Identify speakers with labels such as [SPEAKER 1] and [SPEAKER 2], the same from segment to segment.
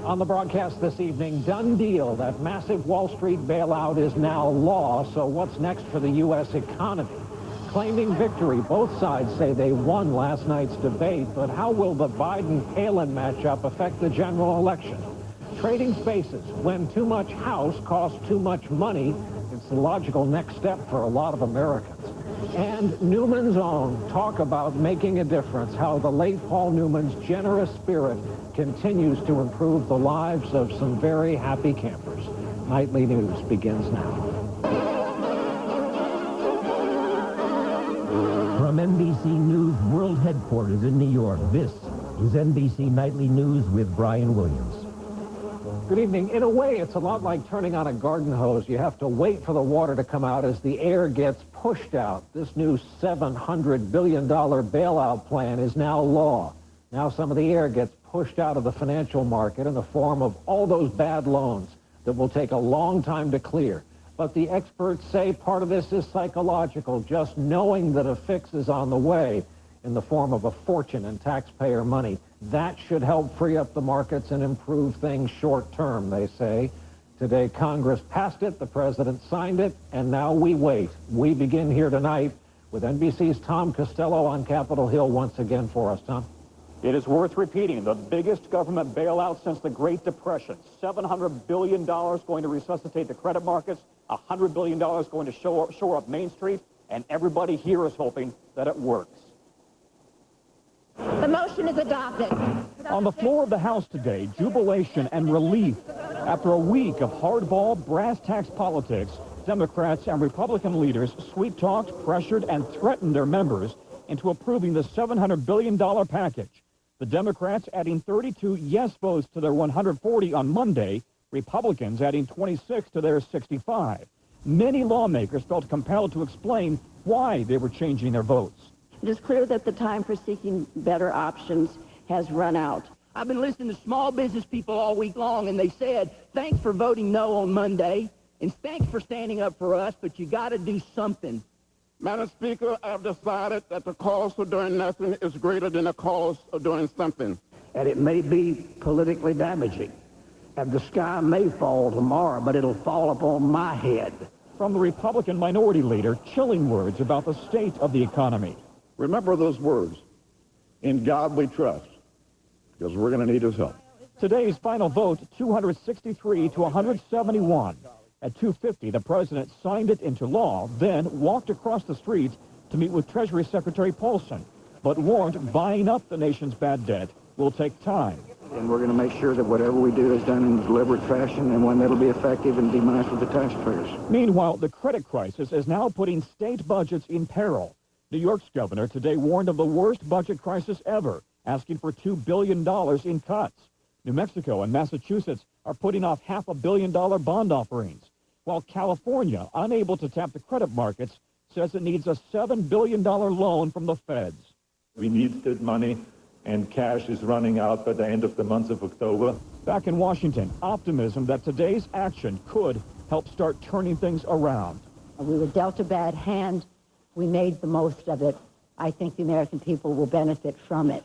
[SPEAKER 1] On the broadcast this evening, done deal. That massive Wall Street bailout is now law. So what's next for the U.S. economy? Claiming victory, both sides say they won last night's debate, but how will the Biden-Palin matchup affect the general election? Trading spaces. When too much house costs too much money, it's the logical next step for a lot of Americans. And Newman's Own talk about making a difference, how the late Paul Newman's generous spirit continues to improve the lives of some very happy campers. Nightly News begins now.
[SPEAKER 2] From NBC News World Headquarters in New York, this is NBC Nightly News with Brian Williams.
[SPEAKER 1] Good evening. In a way, it's a lot like turning on a garden hose. You have to wait for the water to come out as the air gets pushed out. This new $700 billion bailout plan is now law. Now some of the air gets pushed out of the financial market in the form of all those bad loans that will take a long time to clear. But the experts say part of this is psychological, just knowing that a fix is on the way in the form of a fortune in taxpayer money. That should help free up the markets and improve things short term, they say. Today, Congress passed it, the president signed it, and now we wait. We begin here tonight with NBC's Tom Costello on Capitol Hill once again for us. Tom?
[SPEAKER 3] It is worth repeating, the biggest government bailout since the Great Depression. $700 billion going to resuscitate the credit markets, $100 billion going to shore up Main Street, and everybody here is hoping that it works.
[SPEAKER 4] The motion is adopted.
[SPEAKER 5] On the floor of the House today, jubilation and relief. After a week of hardball, brass tacks politics, Democrats and Republican leaders sweet-talked, pressured, and threatened their members into approving the $700 billion package. The Democrats adding 32 yes votes to their 140 on Monday, Republicans adding 26 to their 65. Many lawmakers felt compelled to explain why they were changing their votes.
[SPEAKER 6] It is clear that the time for seeking better options has run out.
[SPEAKER 7] I've been listening to small business people all week long, and they said, thanks for voting no on Monday, and thanks for standing up for us, but you got to do something.
[SPEAKER 8] Madam Speaker, I've decided that the cost of doing nothing is greater than the cost of doing something.
[SPEAKER 9] And it may be politically damaging. And the sky may fall tomorrow, but it'll fall upon my head.
[SPEAKER 5] From the Republican minority leader, chilling words about the state of the economy.
[SPEAKER 8] Remember those words. In God we trust, because we're going to need his help.
[SPEAKER 5] Today's final vote, 263 to 171. At 2:50, the president signed it into law, then walked across the street to meet with Treasury Secretary Paulson, but warned buying up the nation's bad debt will take time.
[SPEAKER 9] And we're going to make sure that whatever we do is done in a deliberate fashion and one that'll be effective and be mindful of the taxpayers.
[SPEAKER 5] Meanwhile, the credit crisis is now putting state budgets in peril. New York's governor today warned of the worst budget crisis ever, asking for $2 billion in cuts. New Mexico and Massachusetts are putting off $500 million bond offerings, while California, unable to tap the credit markets, says it needs a $7 billion loan from the feds.
[SPEAKER 10] We need that money, and cash is running out by the end of the month of October.
[SPEAKER 5] Back in Washington, optimism that today's action could help start turning things around.
[SPEAKER 6] We were dealt a bad hand. We made the most of it. I think the American people will benefit from it.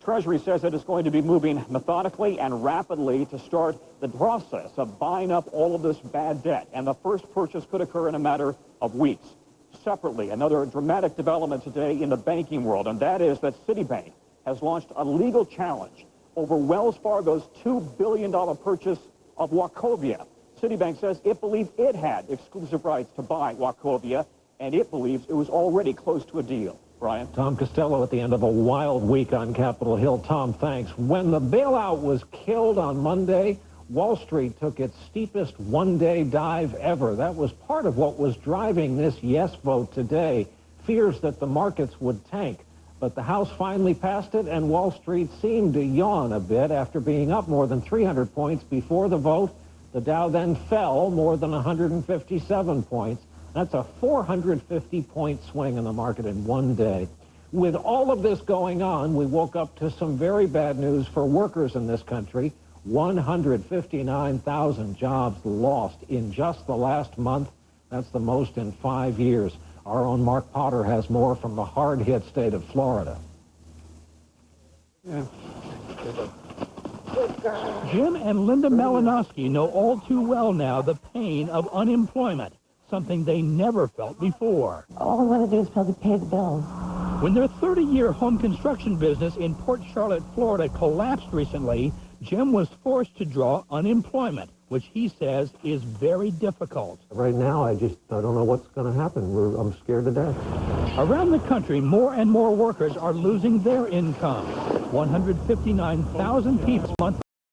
[SPEAKER 3] Treasury says it is going to be moving methodically and rapidly to start the process of buying up all of this bad debt. And the first purchase could occur in a matter of weeks. Separately, another dramatic development today in the banking world, and that is that Citibank has launched a legal challenge over Wells Fargo's $2 billion purchase of Wachovia. Citibank says it believed it had exclusive rights to buy Wachovia, and it believes it was already close to a deal. Brian?
[SPEAKER 1] Tom Costello at the end of a wild week on Capitol Hill. Tom, thanks. When the bailout was killed on Monday, Wall Street took its steepest one-day dive ever. That was part of what was driving this yes vote today, fears that the markets would tank. But the House finally passed it, and Wall Street seemed to yawn a bit after being up more than 300 points before the vote. The Dow then fell more than 157 points. That's a 450-point swing in the market in one day. With all of this going on, we woke up to some very bad news for workers in this country. 159,000 jobs lost in just the last month. That's the most in 5 years. Our own Mark Potter has more from the hard-hit state of Florida.
[SPEAKER 11] Yeah.
[SPEAKER 5] Jim and Linda Malinowski know all too well now the pain of unemployment, something they never felt before.
[SPEAKER 4] All I want to do is probably pay the bills.
[SPEAKER 5] When their 30-year home construction business in Port Charlotte, Florida collapsed recently, Jim was forced to draw unemployment, which he says is very difficult.
[SPEAKER 1] Right now, I don't know what's going to happen. I'm scared to death.
[SPEAKER 5] Around the country, more and more workers are losing their income. 159,000 people